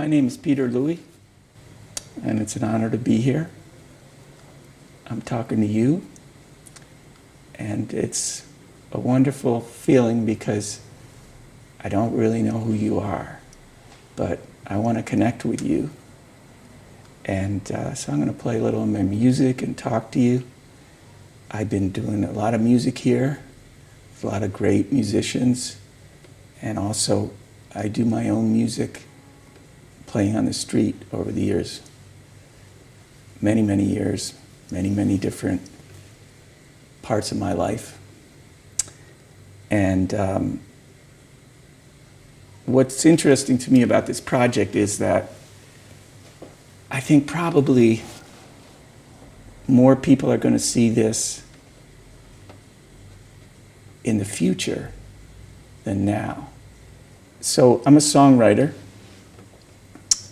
name is Peter Louie, and it's an honor to be here. I'm talking to you, and it's a wonderful feeling because I don't really know who you are, but I want to connect with you. And so I'm going to play a little of my music and talk to you. I've been doing a lot of music here, with a lot of great musicians, and also I do my own music, playing on the street over the years. Many, many years, many different parts of my life. And what's interesting to me about this project is that I think probably more people are going to see this in the future than now. So I'm a songwriter,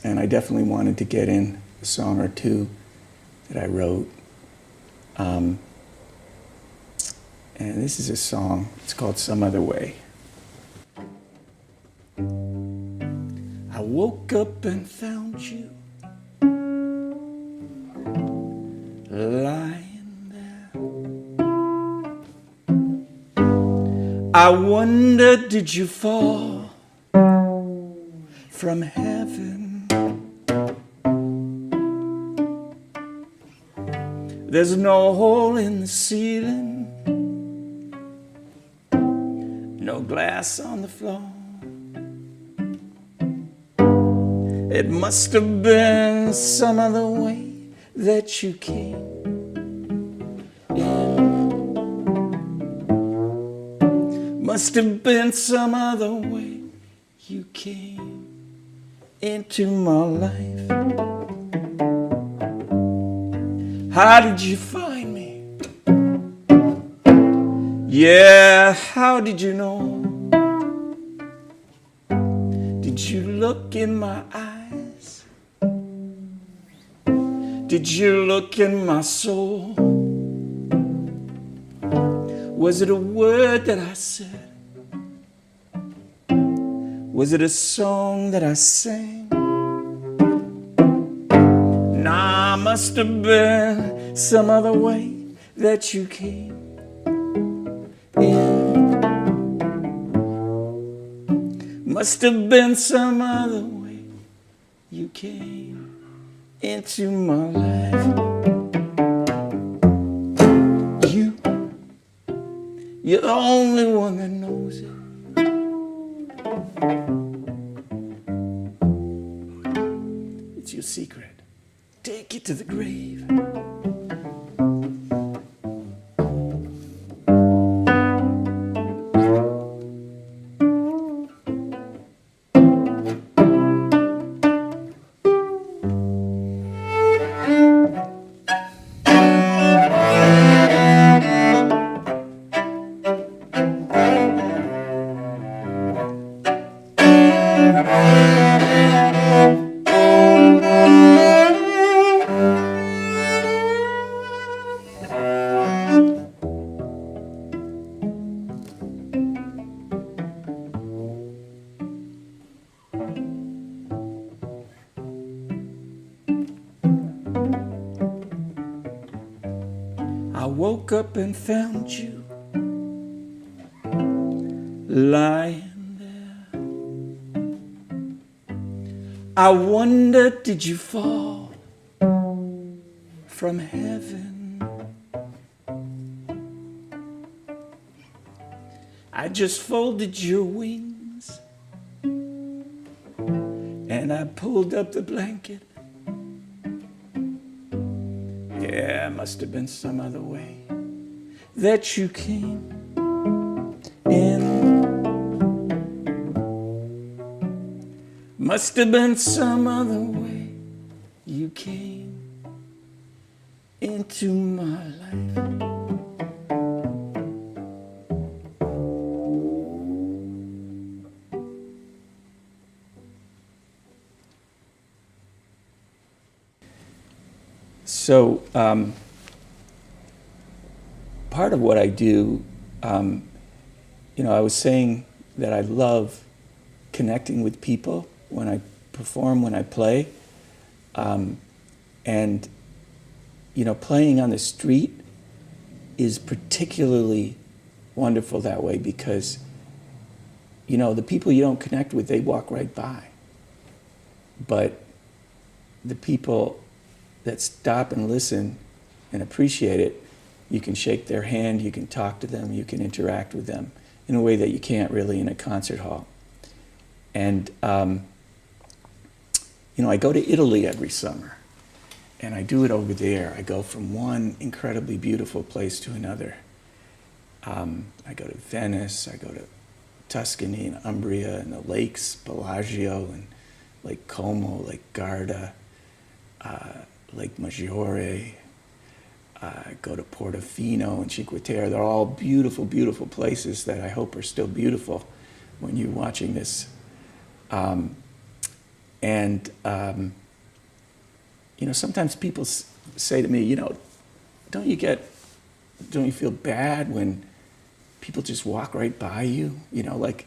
and I definitely wanted to get in a song or two that I wrote. And this is a song, it's called Some Other Way. I woke up and found you lying there. I wonder, did you fall from heaven? There's no hole in the ceiling, no glass on the floor. It must have been some other way that you came in. Must have been some other way you came into my life. How did you find me? Yeah, how did you know? Did you look in my eyes? Did you look in my soul? Was it a word that I said? Was it a song that I sang? Nah, must have been some other way that you came in. Must have been some other way you came into my life. You're the only one that knows it. It's your secret. Take it to the grave. I woke up and found you lying there. I wondered, did you fall from heaven? I just folded your wings and I pulled up the blanket. Yeah, must have been some other way that you came in. Must have been some other way you came into my life. So part of what I do, I was saying that I love connecting with people when I perform, when I play. And, playing on the street is particularly wonderful that way because, the people you don't connect with, they walk right by. But the people that stop and listen and appreciate it, you can shake their hand, you can talk to them, you can interact with them in a way that you can't really in a concert hall. And, I go to Italy every summer, and I do it over there. I go from one incredibly beautiful place to another. I go to Venice, I go to Tuscany and Umbria and the lakes, Bellagio and Lake Como, Lake Garda, Lake Maggiore. I go to Portofino and Cinque Terre. They're all beautiful, beautiful places that I hope are still beautiful when you're watching this. Sometimes people say to me, don't you feel bad when people just walk right by you? Like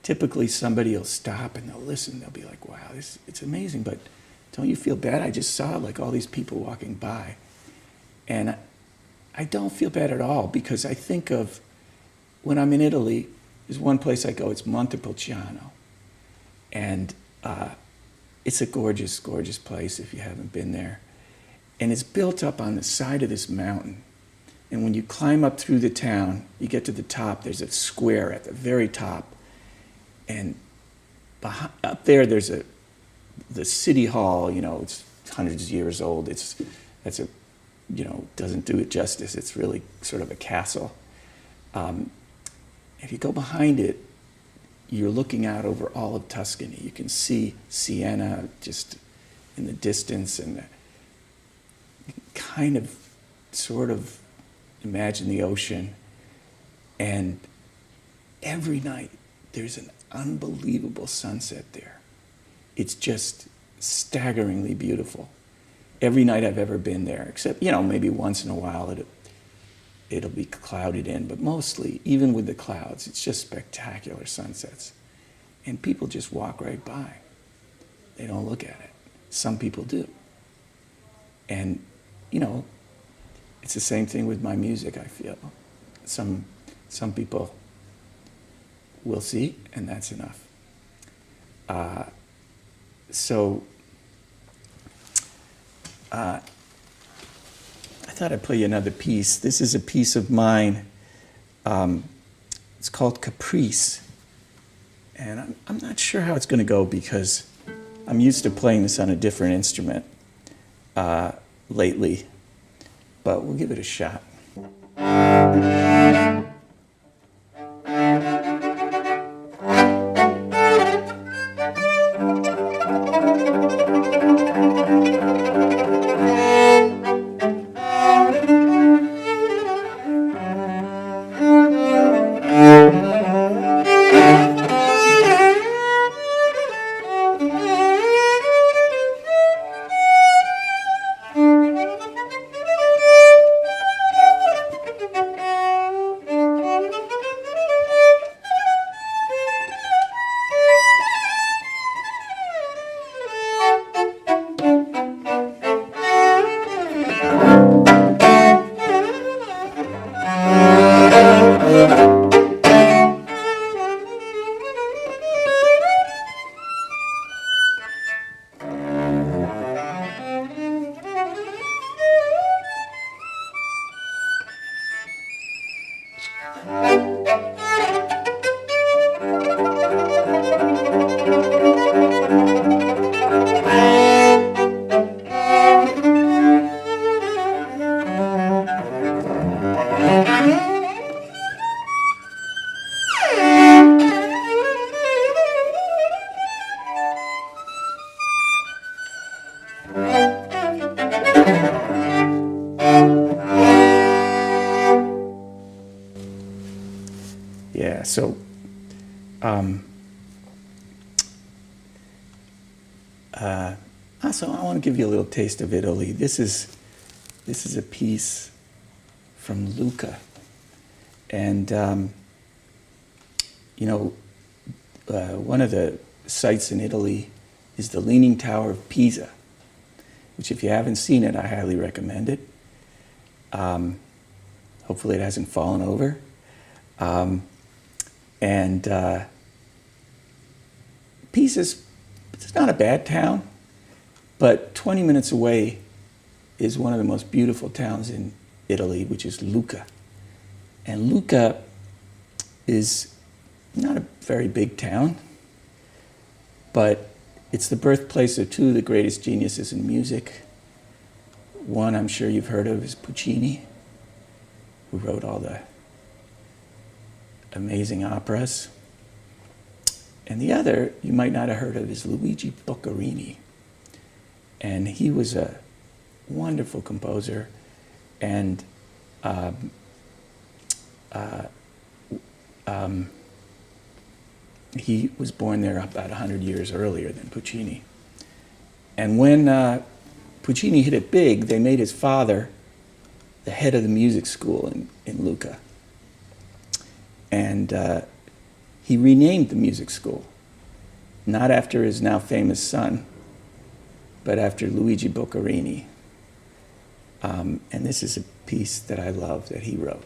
typically somebody will stop and they'll listen. They'll be like, wow, it's amazing, but don't you feel bad? I just saw like all these people walking by. And I don't feel bad at all because I think of when I'm in Italy, there's one place I go, it's Montepulciano. And it's a gorgeous, gorgeous place if you haven't been there. And it's built up on the side of this mountain. And when you climb up through the town, you get to the top, there's a square at the very top. And up there, there's the city hall, it's hundreds of years old. Doesn't do it justice. It's really sort of a castle. If you go behind it, you're looking out over all of Tuscany. You can see Siena just in the distance, and you can kind of, sort of imagine the ocean. And every night, there's an unbelievable sunset there. It's just staggeringly beautiful. Every night I've ever been there, except, maybe once in a while it'll be clouded in, but mostly, even with the clouds, it's just spectacular sunsets. And people just walk right by. They don't look at it. Some people do. And, it's the same thing with my music, I feel. Some people will see, and that's enough. I thought I'd play you another piece. This is a piece of mine. It's called Caprice. And I'm not sure how it's going to go because I'm used to playing this on a different instrument lately. But we'll give it a shot. So I want to give you a little taste of Italy. This is a piece from Luca, and one of the sites in Italy is the Leaning Tower of Pisa, which if you haven't seen it, I highly recommend it. Hopefully it hasn't fallen over. Pisa's, it's not a bad town, but 20 minutes away is one of the most beautiful towns in Italy, which is Luca. And Luca is not a very big town, but it's the birthplace of two of the greatest geniuses in music. One I'm sure you've heard of is Puccini, who wrote all the amazing operas. And the other you might not have heard of is Luigi Boccherini. And he was a wonderful composer, and he was born there about 100 years earlier than Puccini. And when Puccini hit it big, they made his father the head of the music school in Lucca. And he renamed the music school, not after his now famous son, but after Luigi Boccherini. And this is a piece that I love that he wrote.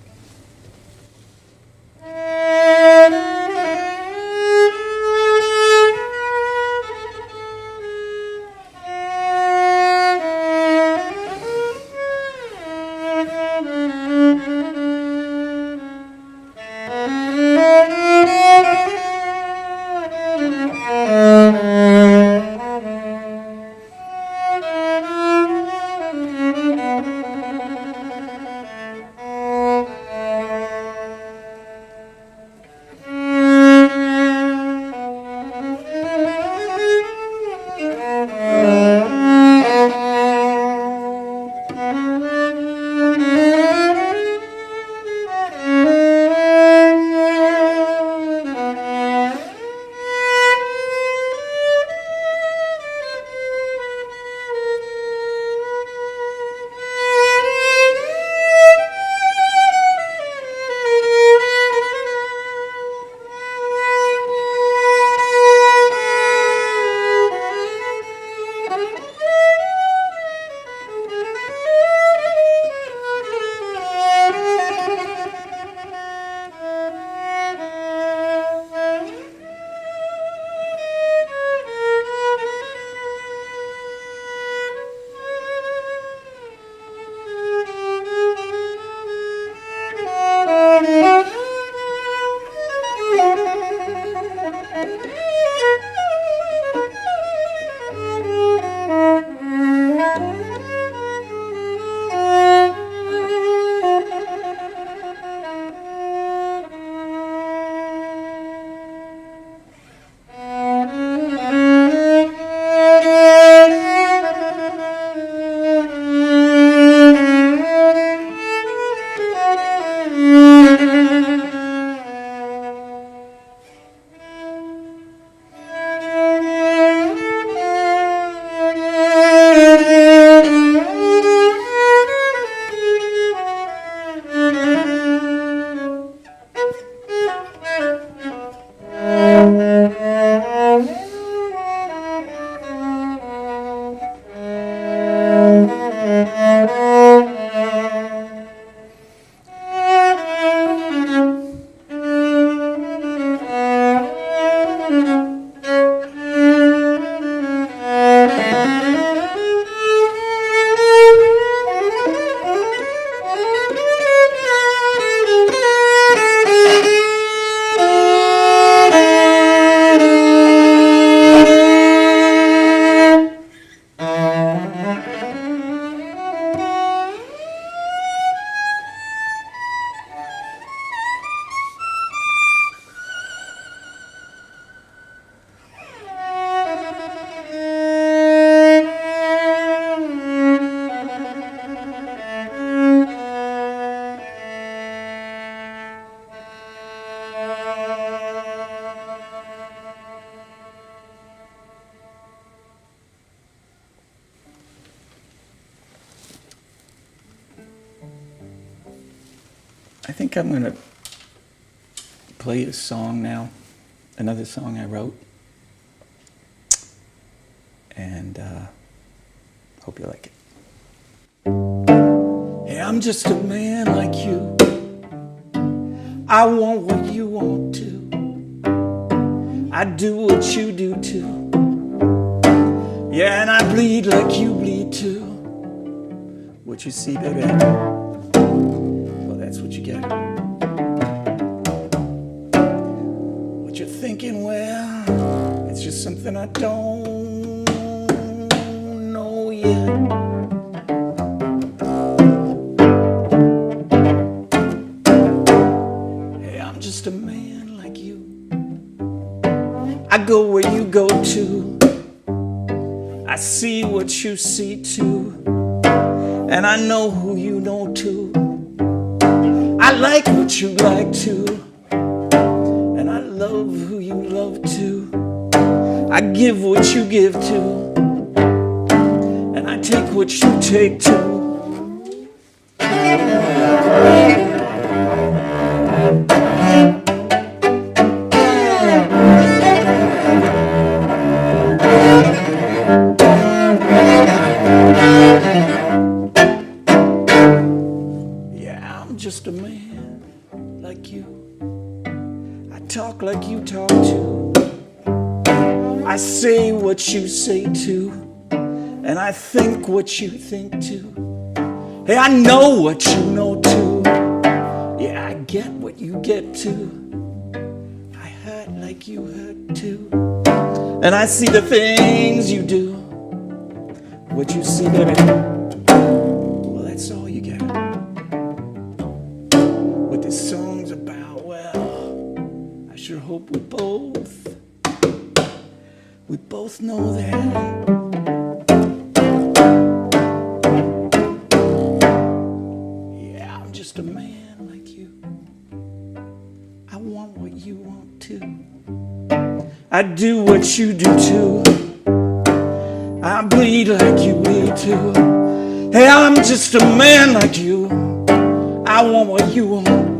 I think I'm going to play a song now, another song I wrote. and hope you like it. Hey, I'm just a man like you. I want what you want to. I do what you do too. Yeah, and I bleed like you bleed too. What you see, baby, well, that's what you get. What you're thinking, well, it's just something I don't know yet. Hey, I'm just a man like you. I go where you go to. I see what you see too. And I know who you know too. I like what you like too. And I love who you love too. I give what you give to. And I take what you take too. Just a man like you. I talk like you talk too. I say what you say too. And I think what you think too. Hey, I know what you know too. Yeah, I get what you get too. I hurt like you hurt too. And I see the things you do. What you see, baby, well, that's all you get. This song's about, well, I sure hope we both know that. Yeah, I'm just a man like you. I want what you want too. I do what you do too. I bleed like you bleed too. Hey, I'm just a man like you. I want what you want.